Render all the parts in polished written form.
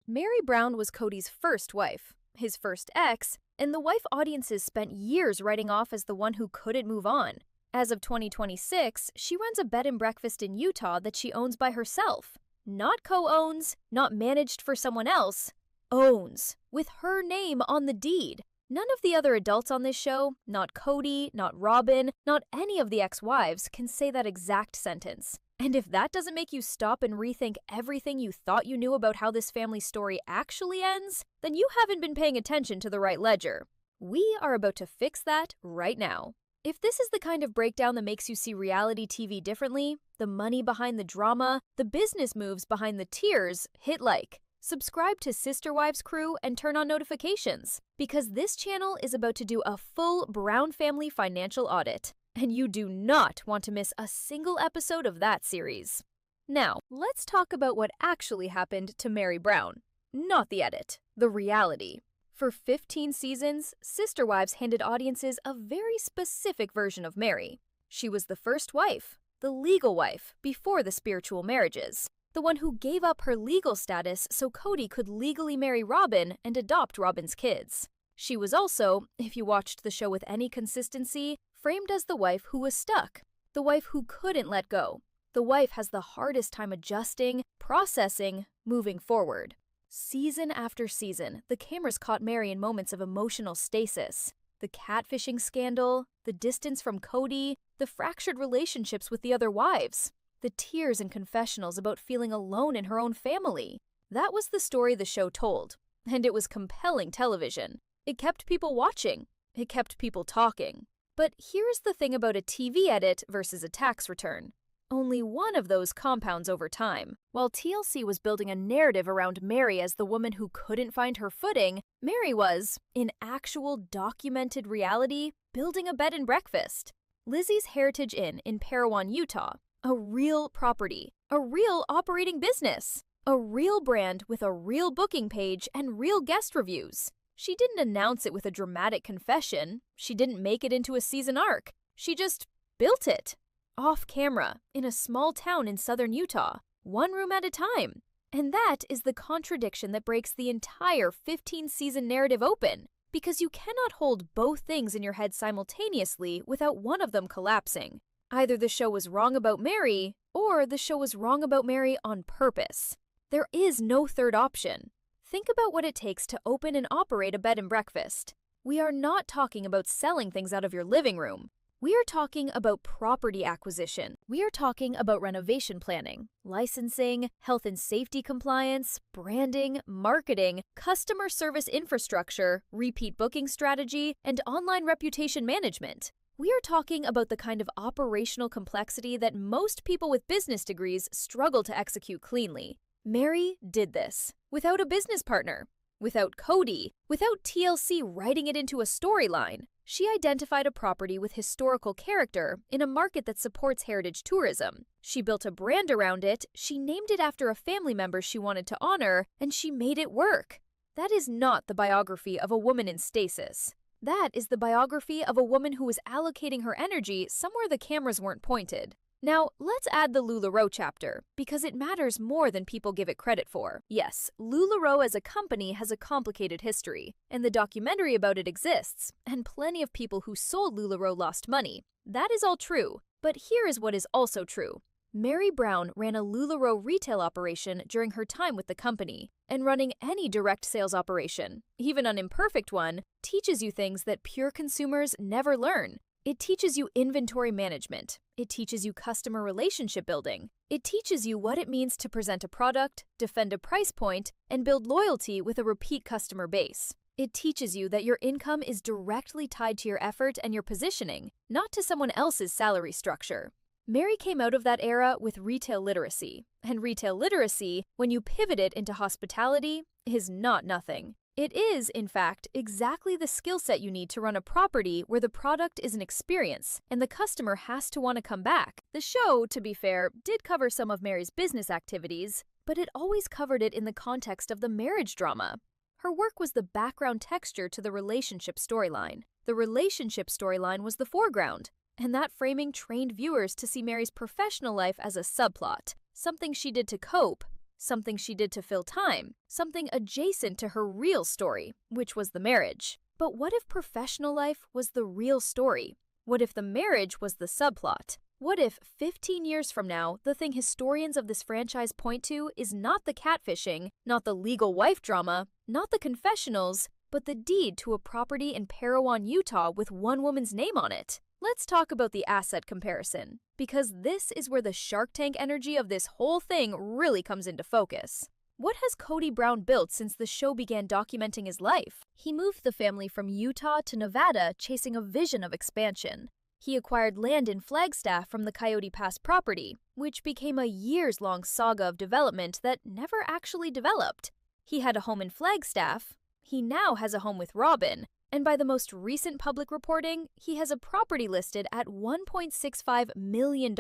Meri Brown was Kody's first wife, his first ex, and the wife audiences spent years writing off as the one who couldn't move on. As of 2026, she runs a bed and breakfast in Utah that she owns by herself. Not co-owns, not managed for someone else, owns, with her name on the deed. None of the other adults on this show, not Kody, not Robin, not any of the ex-wives, can say that exact sentence. And if that doesn't make you stop and rethink everything you thought you knew about how this family story actually ends, then you haven't been paying attention to the right ledger. We are about to fix that right now. If this is the kind of breakdown that makes you see reality TV differently, the money behind the drama, the business moves behind the tears, hit like. Subscribe to Sister Wives Crew and turn on notifications, because this channel is about to do a full Brown family financial audit, and you do not want to miss a single episode of that series. Now, let's talk about what actually happened to Meri Brown. Not the edit, the reality. For 15 seasons, Sister Wives handed audiences a very specific version of Meri. She was the first wife, the legal wife, before the spiritual marriages. The one who gave up her legal status so Kody could legally marry Robin and adopt Robin's kids. She was also, if you watched the show with any consistency, framed as the wife who was stuck, the wife who couldn't let go. The wife has the hardest time adjusting, processing, moving forward. Season after season, the cameras caught Meri in moments of emotional stasis. The catfishing scandal, the distance from Kody, the fractured relationships with the other wives. The tears and confessionals about feeling alone in her own family. That was the story the show told, and it was compelling television. It kept people watching. It kept people talking. But here's the thing about a TV edit versus a tax return. Only one of those compounds over time. While TLC was building a narrative around Meri as the woman who couldn't find her footing, Meri was, in actual documented reality, building a bed and breakfast. Lizzie's Heritage Inn in Parowan, Utah. A real property, a real operating business, a real brand with a real booking page and real guest reviews. She didn't announce it with a dramatic confession. She didn't make it into a season arc. She just built it. Off camera, in a small town in southern Utah, one room at a time. And that is the contradiction that breaks the entire 15-season narrative open, because you cannot hold both things in your head simultaneously without one of them collapsing. Either the show was wrong about Meri, or the show was wrong about Meri on purpose. There is no third option. Think about what it takes to open and operate a bed and breakfast. We are not talking about selling things out of your living room. We are talking about property acquisition. We are talking about renovation planning, licensing, health and safety compliance, branding, marketing, customer service infrastructure, repeat booking strategy, and online reputation management. We are talking about the kind of operational complexity that most people with business degrees struggle to execute cleanly. Meri did this without a business partner, without Kody, without TLC writing it into a storyline. She identified a property with historical character in a market that supports heritage tourism. She built a brand around it, she named it after a family member she wanted to honor, and she made it work. That is not the biography of a woman in stasis. That is the biography of a woman who was allocating her energy somewhere the cameras weren't pointed. Now, let's add the LuLaRoe chapter, because it matters more than people give it credit for. Yes, LuLaRoe as a company has a complicated history, and the documentary about it exists, and plenty of people who sold LuLaRoe lost money. That is all true, but here is what is also true. Meri Brown ran a LuLaRoe retail operation during her time with the company, and running any direct sales operation, even an imperfect one, teaches you things that pure consumers never learn. It teaches you inventory management. It teaches you customer relationship building. It teaches you what it means to present a product, defend a price point, and build loyalty with a repeat customer base. It teaches you that your income is directly tied to your effort and your positioning, not to someone else's salary structure. Meri came out of that era with retail literacy, and retail literacy, when you pivot it into hospitality, is not nothing. It is, in fact, exactly the skill set you need to run a property where the product is an experience, and the customer has to want to come back. The show, to be fair, did cover some of Meri's business activities, but it always covered it in the context of the marriage drama. Her work was the background texture to the relationship storyline. The relationship storyline was the foreground, and that framing trained viewers to see Meri's professional life as a subplot, something she did to cope, something she did to fill time, something adjacent to her real story, which was the marriage. But what if professional life was the real story? What if the marriage was the subplot? What if 15 years from now, the thing historians of this franchise point to is not the catfishing, not the legal wife drama, not the confessionals, but the deed to a property in Parowan, Utah with one woman's name on it? Let's talk about the asset comparison, because this is where the Shark Tank energy of this whole thing really comes into focus. What has Kody Brown built since the show began documenting his life? He moved the family from Utah to Nevada, chasing a vision of expansion. He acquired land in Flagstaff from the Coyote Pass property, which became a years-long saga of development that never actually developed. He had a home in Flagstaff. He now has a home with Robin, and by the most recent public reporting, he has a property listed at $1.65 million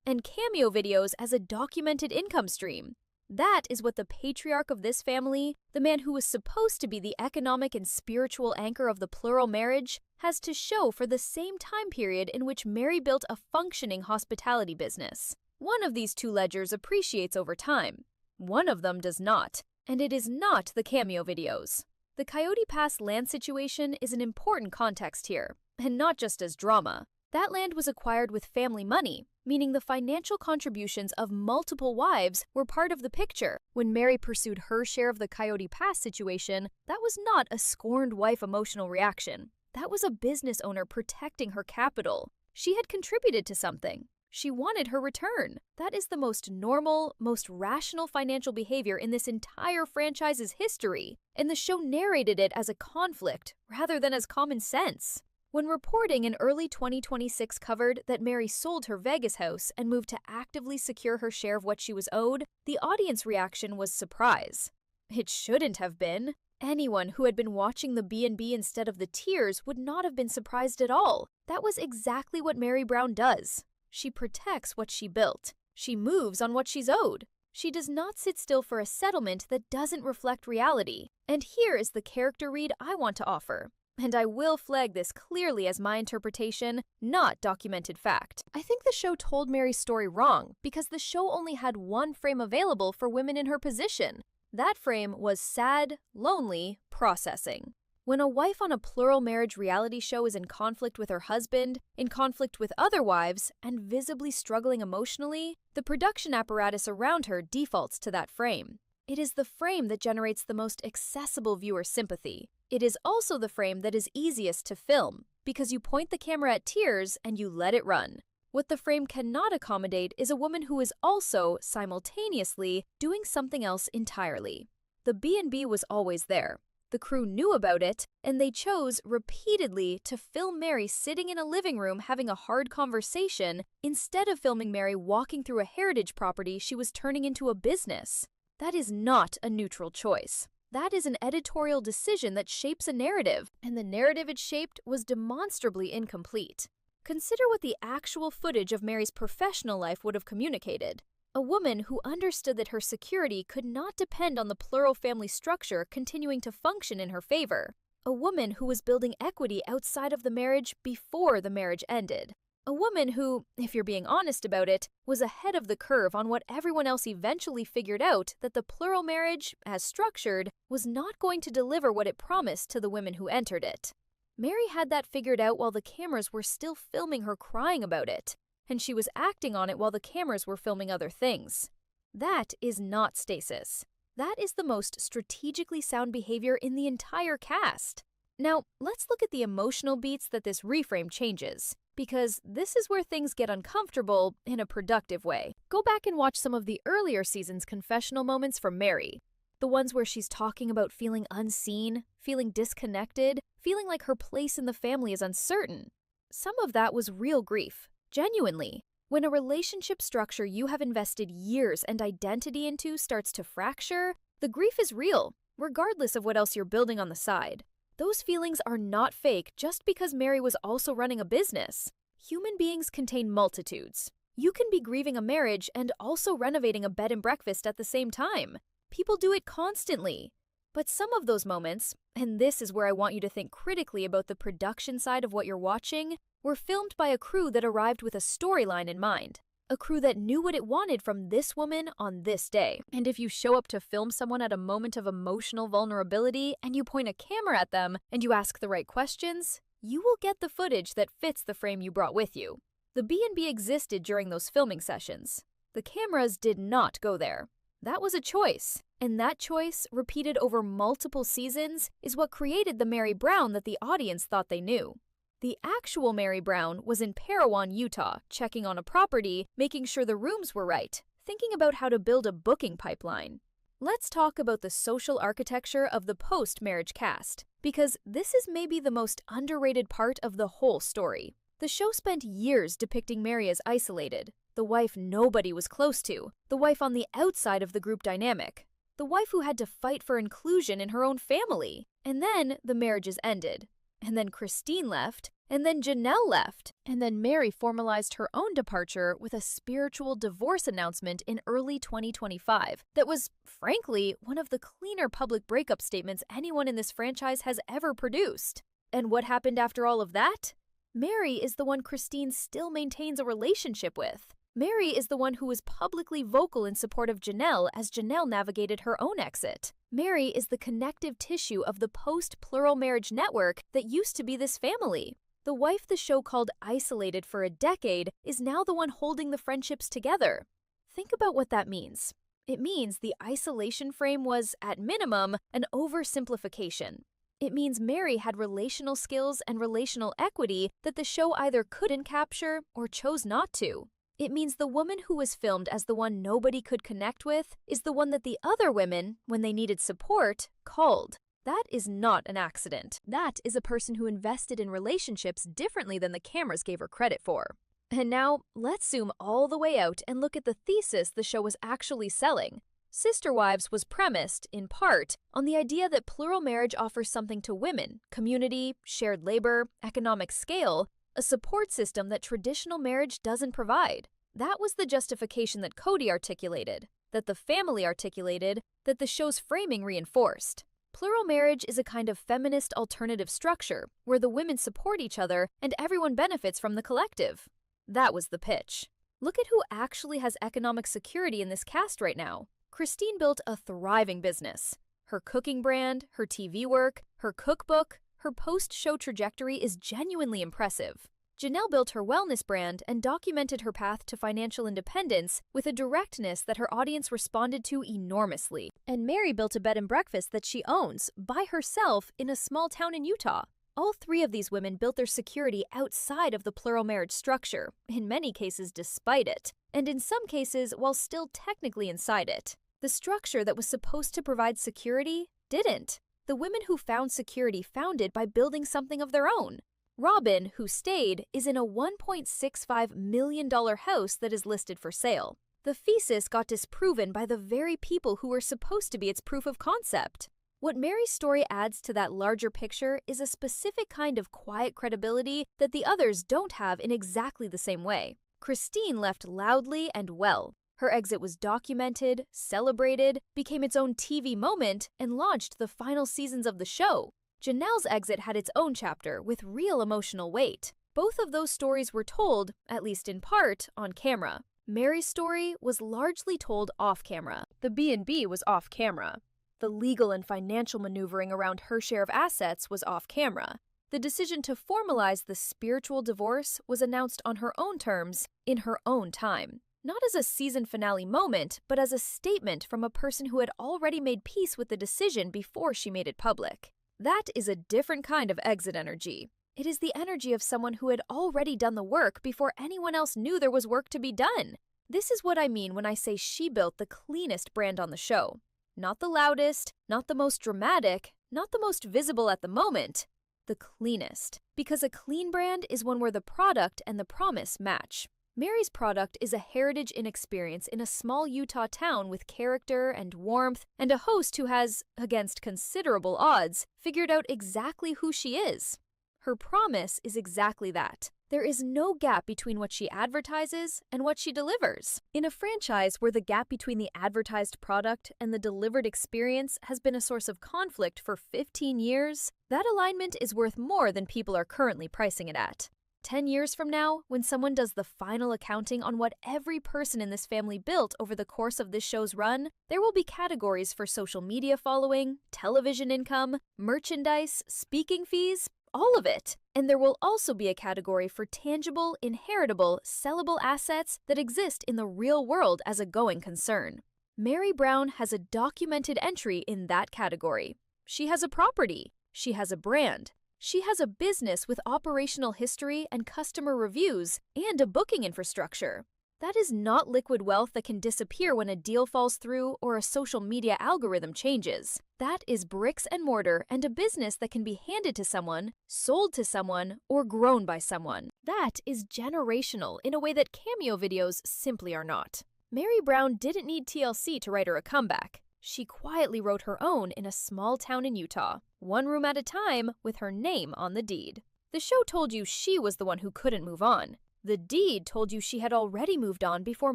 and cameo videos as a documented income stream. That is what the patriarch of this family, the man who was supposed to be the economic and spiritual anchor of the plural marriage, has to show for the same time period in which Meri built a functioning hospitality business. One of these two ledgers appreciates over time. One of them does not, and it is not the cameo videos. The Coyote Pass land situation is an important context here, and not just as drama. That land was acquired with family money, meaning the financial contributions of multiple wives were part of the picture. When Meri pursued her share of the Coyote Pass situation, that was not a scorned wife emotional reaction. That was a business owner protecting her capital. She had contributed to something. She wanted her return. That is the most normal, most rational financial behavior in this entire franchise's history, and the show narrated it as a conflict rather than as common sense. When reporting in early 2026 covered that Meri sold her Vegas house and moved to actively secure her share of what she was owed, the audience reaction was surprise. It shouldn't have been. Anyone who had been watching the B&B instead of the tears would not have been surprised at all. That was exactly what Meri Brown does. She protects what she built. She moves on what she's owed. She does not sit still for a settlement that doesn't reflect reality. And here is the character read I want to offer. And I will flag this clearly as my interpretation, not documented fact. I think the show told Meri's story wrong because the show only had one frame available for women in her position. That frame was sad, lonely, processing. When a wife on a plural marriage reality show is in conflict with her husband, in conflict with other wives, and visibly struggling emotionally, the production apparatus around her defaults to that frame. It is the frame that generates the most accessible viewer sympathy. It is also the frame that is easiest to film, because you point the camera at tears and you let it run. What the frame cannot accommodate is a woman who is also, simultaneously, doing something else entirely. The B&B was always there. The crew knew about it, and they chose repeatedly to film Meri sitting in a living room having a hard conversation instead of filming Meri walking through a heritage property she was turning into a business. That is not a neutral choice. That is an editorial decision that shapes a narrative, and the narrative it shaped was demonstrably incomplete. Consider what the actual footage of Meri's professional life would have communicated. A woman who understood that her security could not depend on the plural family structure continuing to function in her favor. A woman who was building equity outside of the marriage before the marriage ended. A woman who, if you're being honest about it, was ahead of the curve on what everyone else eventually figured out that the plural marriage, as structured, was not going to deliver what it promised to the women who entered it. Meri had that figured out while the cameras were still filming her crying about it, and she was acting on it while the cameras were filming other things. That is not stasis. That is the most strategically sound behavior in the entire cast. Now, let's look at the emotional beats that this reframe changes, because this is where things get uncomfortable in a productive way. Go back and watch some of the earlier season's confessional moments from Meri. The ones where she's talking about feeling unseen, feeling disconnected, feeling like her place in the family is uncertain. Some of that was real grief, genuinely. When a relationship structure you have invested years and identity into starts to fracture, the grief is real, regardless of what else you're building on the side. Those feelings are not fake just because Meri was also running a business. Human beings contain multitudes. You can be grieving a marriage and also renovating a bed and breakfast at the same time. People do it constantly. But some of those moments, and this is where I want you to think critically about the production side of what you're watching, were filmed by a crew that arrived with a storyline in mind. A crew that knew what it wanted from this woman on this day. And if you show up to film someone at a moment of emotional vulnerability and you point a camera at them and you ask the right questions, you will get the footage that fits the frame you brought with you. The B&B existed during those filming sessions. The cameras did not go there. That was a choice, and that choice, repeated over multiple seasons, is what created the Meri Brown that the audience thought they knew. The actual Meri Brown was in Parowan, Utah, checking on a property, making sure the rooms were right, thinking about how to build a booking pipeline. Let's talk about the social architecture of the post-marriage cast, because this is maybe the most underrated part of the whole story. The show spent years depicting Meri as isolated, the wife nobody was close to, the wife on the outside of the group dynamic, the wife who had to fight for inclusion in her own family. And then the marriages ended. And then Christine left, and then Janelle left, and then Meri formalized her own departure with a spiritual divorce announcement in early 2025 that was, frankly, one of the cleaner public breakup statements anyone in this franchise has ever produced. And what happened after all of that? Meri is the one Christine still maintains a relationship with. Meri is the one who was publicly vocal in support of Janelle as Janelle navigated her own exit. Meri is the connective tissue of the post-plural marriage network that used to be this family. The wife the show called isolated for a decade is now the one holding the friendships together. Think about what that means. It means the isolation frame was, at minimum, an oversimplification. It means Meri had relational skills and relational equity that the show either couldn't capture or chose not to. It means the woman who was filmed as the one nobody could connect with is the one that the other women, when they needed support, called. That is not an accident. That is a person who invested in relationships differently than the cameras gave her credit for. And now, let's zoom all the way out and look at the thesis the show was actually selling. Sister Wives was premised, in part, on the idea that plural marriage offers something to women: community, shared labor, economic scale, a support system that traditional marriage doesn't provide. That was the justification that Kody articulated, that the family articulated, that the show's framing reinforced. Plural marriage is a kind of feminist alternative structure where the women support each other and everyone benefits from the collective. That was the pitch. Look at who actually has economic security in this cast right now. Christine built a thriving business. Her cooking brand, her TV work, her cookbook, her post-show trajectory is genuinely impressive. Janelle built her wellness brand and documented her path to financial independence with a directness that her audience responded to enormously. And Meri built a bed and breakfast that she owns, by herself, in a small town in Utah. All three of these women built their security outside of the plural marriage structure, in many cases despite it, and in some cases while still technically inside it. The structure that was supposed to provide security didn't. The women who found security found it by building something of their own. Robin, who stayed, is in a $1.65 million house that is listed for sale. The thesis got disproven by the very people who were supposed to be its proof of concept. What Meri's story adds to that larger picture is a specific kind of quiet credibility that the others don't have in exactly the same way. Christine left loudly and well. Her exit was documented, celebrated, became its own TV moment, and launched the final seasons of the show. Janelle's exit had its own chapter with real emotional weight. Both of those stories were told, at least in part, on camera. Meri's story was largely told off camera. The B&B was off camera. The legal and financial maneuvering around her share of assets was off camera. The decision to formalize the spiritual divorce was announced on her own terms, in her own time. Not as a season finale moment, but as a statement from a person who had already made peace with the decision before she made it public. That is a different kind of exit energy. It is the energy of someone who had already done the work before anyone else knew there was work to be done. This is what I mean when I say she built the cleanest brand on the show. Not the loudest, not the most dramatic, not the most visible at the moment. The cleanest. Because a clean brand is one where the product and the promise match. Meri's product is a heritage in experience in a small Utah town with character and warmth and a host who has, against considerable odds, figured out exactly who she is. Her promise is exactly that. There is no gap between what she advertises and what she delivers. In a franchise where the gap between the advertised product and the delivered experience has been a source of conflict for 15 years, that alignment is worth more than people are currently pricing it at. 10 years from now, when someone does the final accounting on what every person in this family built over the course of this show's run, there will be categories for social media following, television income, merchandise, speaking fees, all of it. And there will also be a category for tangible, inheritable, sellable assets that exist in the real world as a going concern. Meri Brown has a documented entry in that category. She has a property. She has a brand. She has a business with operational history and customer reviews and a booking infrastructure. That is not liquid wealth that can disappear when a deal falls through or a social media algorithm changes. That is bricks and mortar and a business that can be handed to someone, sold to someone, or grown by someone. That is generational in a way that cameo videos simply are not. Meri Brown didn't need TLC to write her a comeback. She quietly wrote her own in a small town in Utah, one room at a time with her name on the deed. The show told you she was the one who couldn't move on. The deed told you she had already moved on before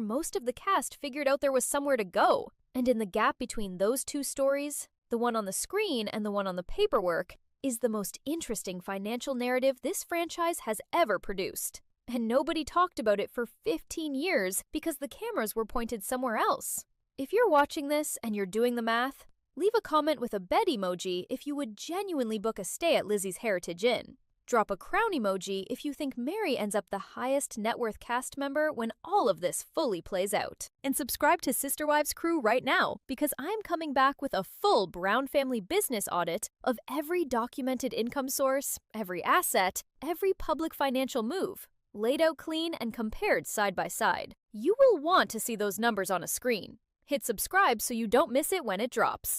most of the cast figured out there was somewhere to go. And in the gap between those two stories, the one on the screen and the one on the paperwork, is the most interesting financial narrative this franchise has ever produced. And nobody talked about it for 15 years because the cameras were pointed somewhere else. If you're watching this and you're doing the math, leave a comment with a bed emoji if you would genuinely book a stay at Lizzie's Heritage Inn. Drop a crown emoji if you think Meri ends up the highest net worth cast member when all of this fully plays out. And subscribe to Sister Wives Crew right now, because I'm coming back with a full Brown family business audit of every documented income source, every asset, every public financial move, laid out clean and compared side by side. You will want to see those numbers on a screen. Hit subscribe so you don't miss it when it drops.